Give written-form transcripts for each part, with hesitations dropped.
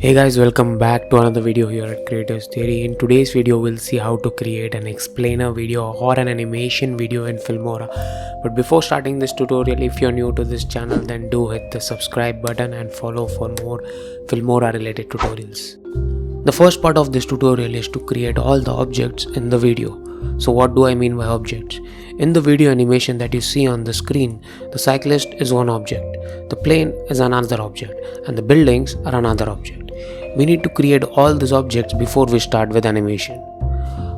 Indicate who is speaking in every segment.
Speaker 1: Hey guys, welcome back to another video here at Creators Theory. In today's video, we'll see how to create an explainer video or an animation video in Filmora. But before starting this tutorial, if you're new to this channel, then do hit the subscribe button and follow for more Filmora related tutorials. The first part of this tutorial is to create all the objects in the video. So what do I mean by objects? In the video animation that you see on the screen, the cyclist is one object, the plane is another object, and the buildings are another object. We need to create all these objects before we start with animation.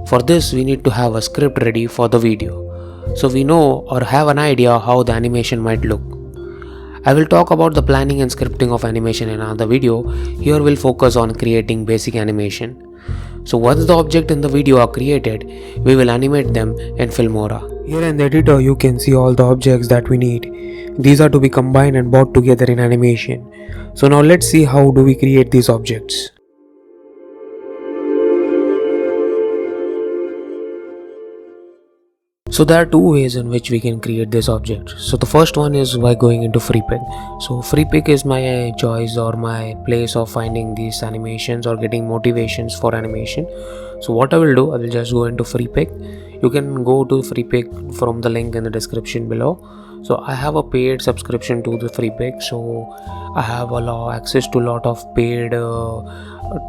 Speaker 1: For this, we need to have a script ready for the video, so we know or have an idea how the animation might look. I will talk about the planning and scripting of animation in another video. Here we'll focus on creating basic animation. So once the object in the video are created, we will animate them in Filmora. Here in the editor you can see all the objects that we need. These are to be combined and brought together in animation. So now let's see how do we create these objects. So there are two ways in which we can create this object. So the first one is by going into Freepik. So Freepik is my choice or my place of finding these animations or getting motivations for animation. So what I will do, I will just go into Freepik. You can go to Freepik from the link in the description below. So I have a paid subscription to the Freepik, so I have access to a lot of paid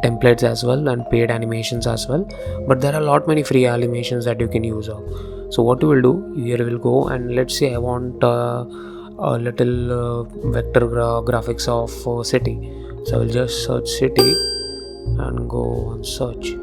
Speaker 1: templates as well and paid animations as well. But there are many free animations that you can use of. So what you will do, here we will go and let's say I want a little vector graphics of city. So I will just search city and go on search.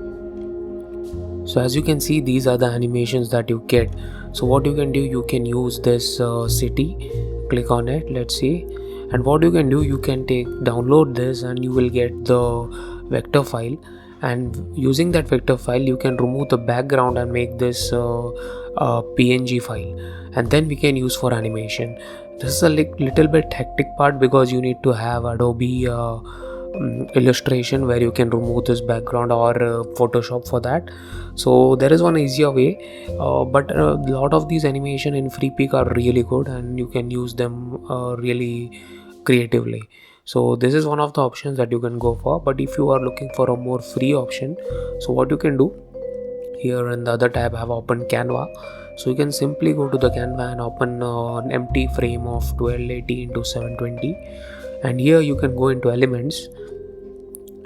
Speaker 1: So as you can see, these are the animations that you get. So what you can do, you can use this city, click on it, let's see. And what you can do, you can download this and you will get the vector file. And using that vector file, you can remove the background and make this PNG file, and then we can use for animation. This is a little bit hectic part because you need to have Adobe illustration where you can remove this background or Photoshop for that. So there is one easier way, but a lot of these animation in Freepik are really good and you can use them really creatively. So this is one of the options that you can go for. But if you are looking for a more free option, so what you can do, here in the other tab I have opened Canva. So you can simply go to the Canva and open an empty frame of 1280 into 720, and here you can go into elements,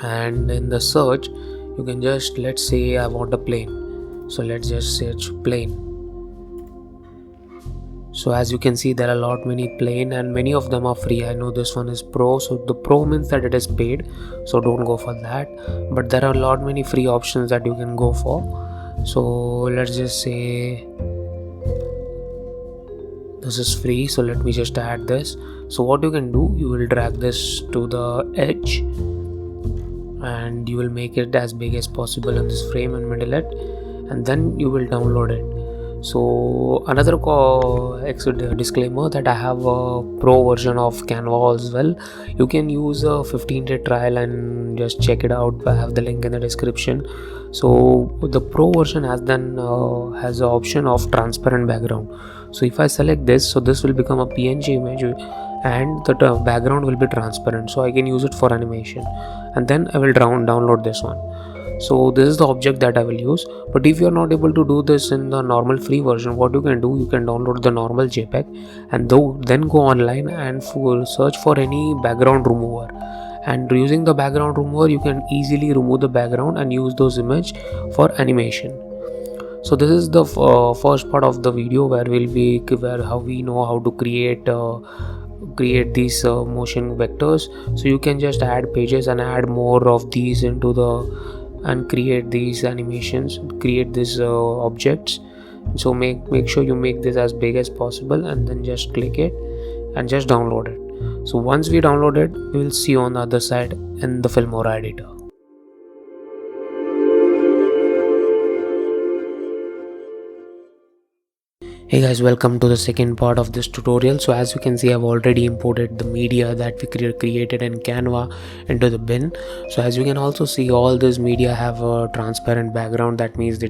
Speaker 1: and in the search you can just, let's say I want a plane, so let's just search plane. So as you can see, there are many plane and many of them are free. I know this one is pro, so the pro means that it is paid, so don't go for that. But there are many free options that you can go for. So let's just say this is free, so let me just add this. So what you can do, you will drag this to the edge and you will make it as big as possible in this frame and middle it, and then you will download it. So another disclaimer that I have a pro version of Canva as well. You can use a 15-day trial and just check it out. I have the link in the description. So the pro version has the option of transparent background. So if I select this, so this will become a PNG image and the background will be transparent, so I can use it for animation, and then I will download this one. So this is the object that I will use. But if you are not able to do this in the normal free version, what you can do, you can download the normal JPEG and then go online and search for any background remover. And using the background remover, you can easily remove the background and use those images for animation. So this is the first part of the video where how we know how to create these motion vectors. So you can just add pages and add more of these into and create these animations, create these objects. So make sure you make this as big as possible and then just click it and just download it. So once we download it, we will see on the other side in the Filmora editor. Hey guys, welcome to the second part of this tutorial. So as you can see, I've already imported the media that we created in Canva into the bin. So as you can also see, all this media have a transparent background. That means they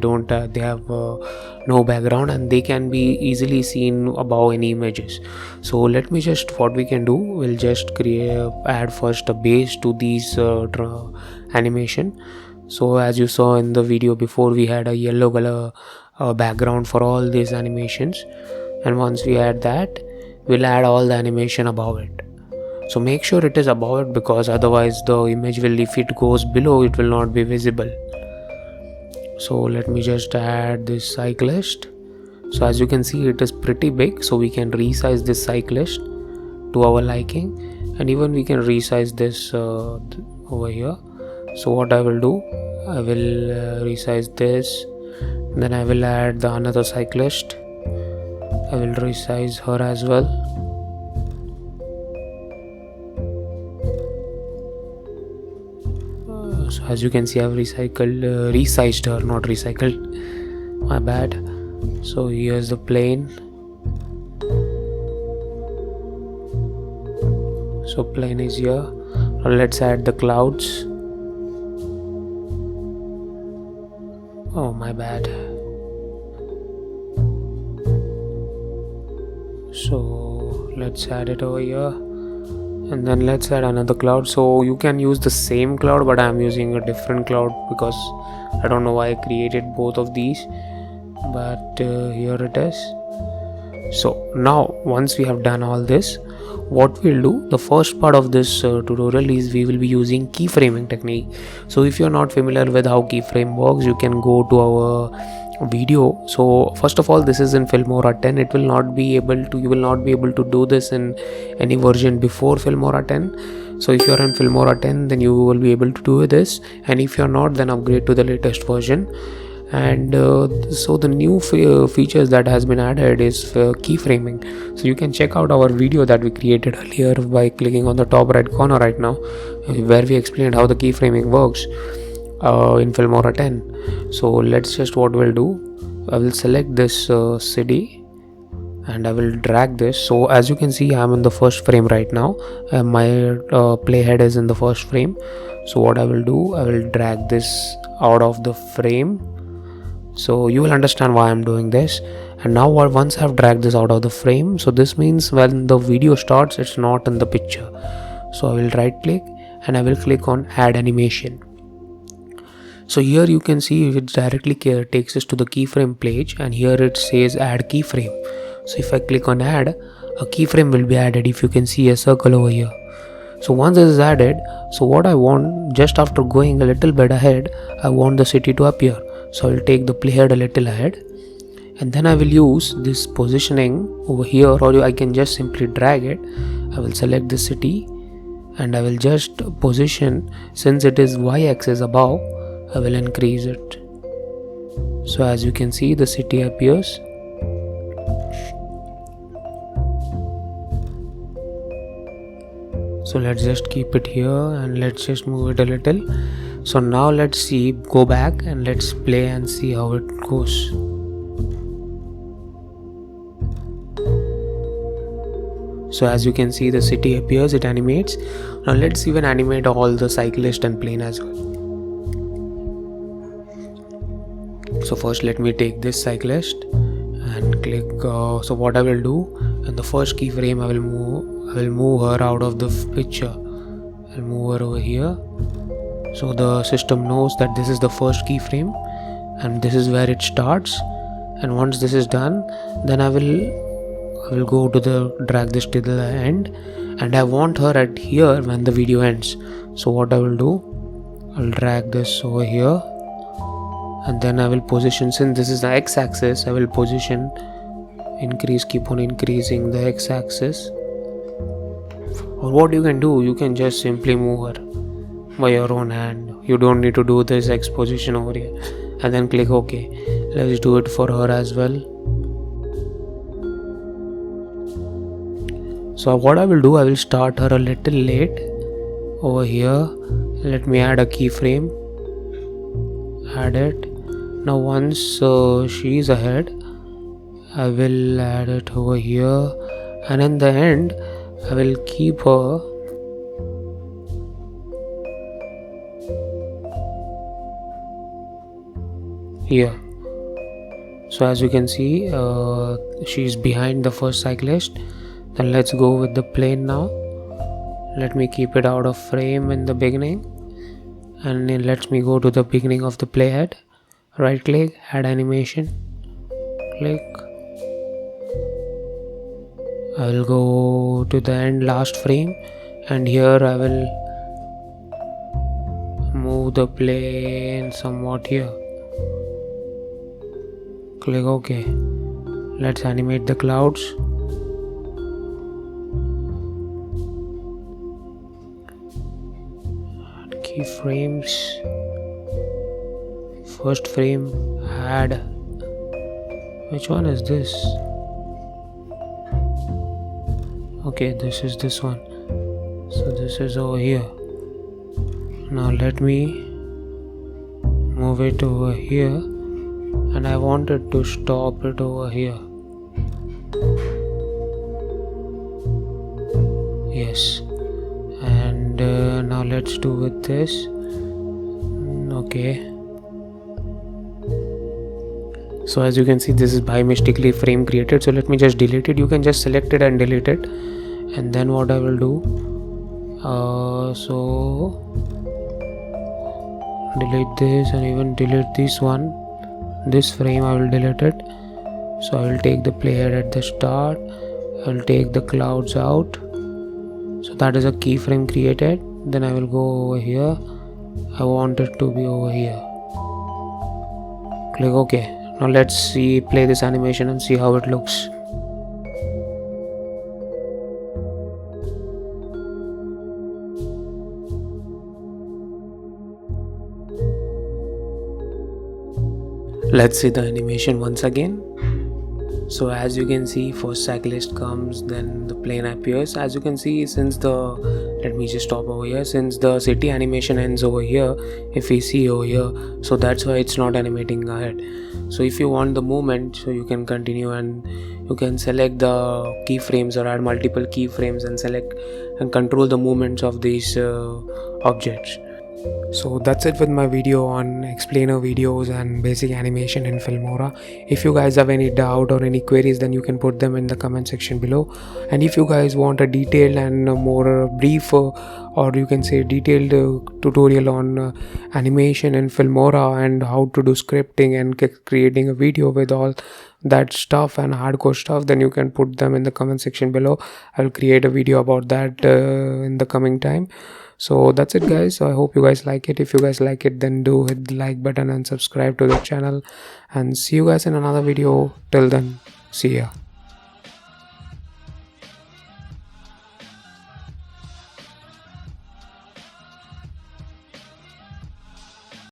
Speaker 1: have no background, and they can be easily seen above any images. So let me just, what we can do, we'll just add first a base to these animation. So as you saw in the video before, we had a yellow color background for all these animations, and once we add that, we'll add all the animation above it. So make sure it is above it, because otherwise the image will, if it goes below, it will not be visible. So let me just add this cyclist. So as you can see, it is pretty big, so we can resize this cyclist to our liking, and even we can resize this over here. So what I will do, I will resize this, then I will add the another cyclist. I will resize her as well. So as you can see, I've resized her, not recycled, my bad. So here's the plane. So plane is here. Now let's add the clouds. Oh, my bad. So let's add it over here, and then let's add another cloud. So you can use the same cloud, but I'm using a different cloud because I don't know why I created both of these, but here it is. So now once we have done all this, what we'll do, the first part of this tutorial is we will be using keyframing technique. So if you're not familiar with how keyframe works, you can go to our video. So first of all, this is in Filmora 10. You will not be able to do this in any version before Filmora 10. So if you're in Filmora 10, then you will be able to do this, and if you're not, then upgrade to the latest version. And so the new features that has been added is keyframing. So you can check out our video that we created earlier by clicking on the top right corner right now, where we explained how the keyframing works in Filmora 10. So let's just, what we'll do, I will select this city and I will drag this. So as you can see, I'm in the first frame right now, and my playhead is in the first frame. So what I will do, I will drag this out of the frame. So you will understand why I'm doing this. And now once I've dragged this out of the frame, so this means when the video starts, it's not in the picture. So I will right click and I will click on add animation. So here you can see it directly takes us to the keyframe page, and here it says add keyframe. So if I click on add, a keyframe will be added. If you can see a circle over here. So once this is added, so what I want, just after going a little bit ahead, I want the city to appear. So I will take the playhead a little ahead, and then I will use this positioning over here, or I can just simply drag it. I will select the city and I will just position, since it is y-axis above, I will increase it. So as you can see, the city appears. So let's just keep it here and let's just move it a little. So now let's see, go back and let's play and see how it goes. So as you can see, the city appears, it animates. Now let's even animate all the cyclist and plane as well. So first let me take this cyclist and click, so what I will do, in the first keyframe I will move her out of the picture. I'll move her over here. So the system knows that this is the first keyframe and this is where it starts. And once this is done, then I will go to drag this to the end, and I want her at here when the video ends. So what I will do, I'll drag this over here, and then I will position, since this is the x-axis, I will position, keep on increasing the x-axis. Or what you can do, you can just simply move her by your own hand. You don't need to do this exposition over here, and then click OK. Let's do it for her as well. So what I will do, I will start her a little late over here. Let me add a keyframe, add it. Now once she is ahead, I will add it over here, and in the end I will keep her here. So as you can see, she's behind the first cyclist. Then let's go with the plane now. Let me keep it out of frame in the beginning, and then let me go to the beginning of the playhead. Right click, add animation, click. I will go to the end last frame, and here I will move the plane somewhat here. Click OK. Let's animate the clouds. Keyframes. First frame, add. Which one is this? Okay, this is this one. So this is over here. Now let me move it over here, and I wanted to stop it over here. Yes. And now let's do with this. Okay. So as you can see, this is by mistakenly frame created, so let me just delete it. You can just select it and delete it. And then what I will do, so delete this, and even delete this one. This frame I will delete it. So I will take the playhead at the start. I will take the clouds out. So that is a keyframe created. Then I will go over here. I want it to be over here. Click OK. Now let's see, play this animation and see how it looks. Let's see the animation once again. So as you can see, first cyclist comes, then the plane appears. As you can see, since the, let me just stop over here, since the city animation ends over here, if we see over here, so that's why it's not animating ahead. So if you want the movement, so you can continue, and you can select the keyframes or add multiple keyframes and select and control the movements of these objects. So that's it with my video on explainer videos and basic animation in Filmora. If you guys have any doubt or any queries, then you can put them in the comment section below. And if you guys want a detailed and more brief or you can say detailed tutorial on animation in Filmora and how to do scripting and creating a video with all that stuff and hardcore stuff, then you can put them in the comment section below. I'll create a video about that in the coming time. So that's it guys. So I hope you guys like it. If you guys like it, then do hit the like button and subscribe to the channel, and see you guys in another video. Till then, see ya.